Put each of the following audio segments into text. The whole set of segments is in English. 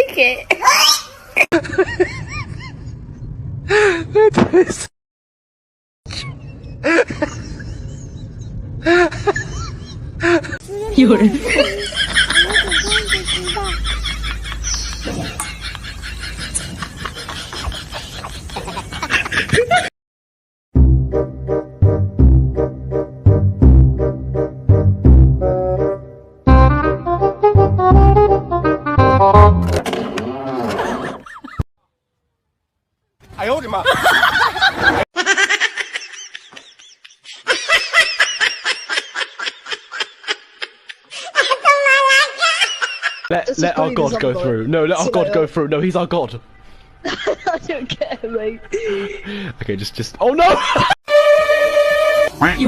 like it. That is... I owed him up. Let our God go through. No, let our God go through. No, he's our God. I don't care, mate. Okay, just. Oh no! No.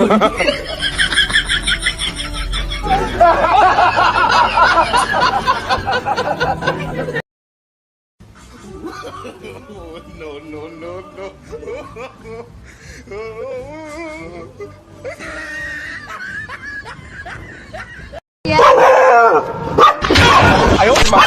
Yeah. I opened my...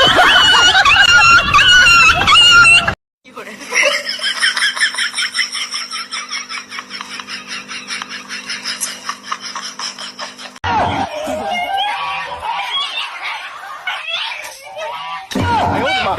I opened my...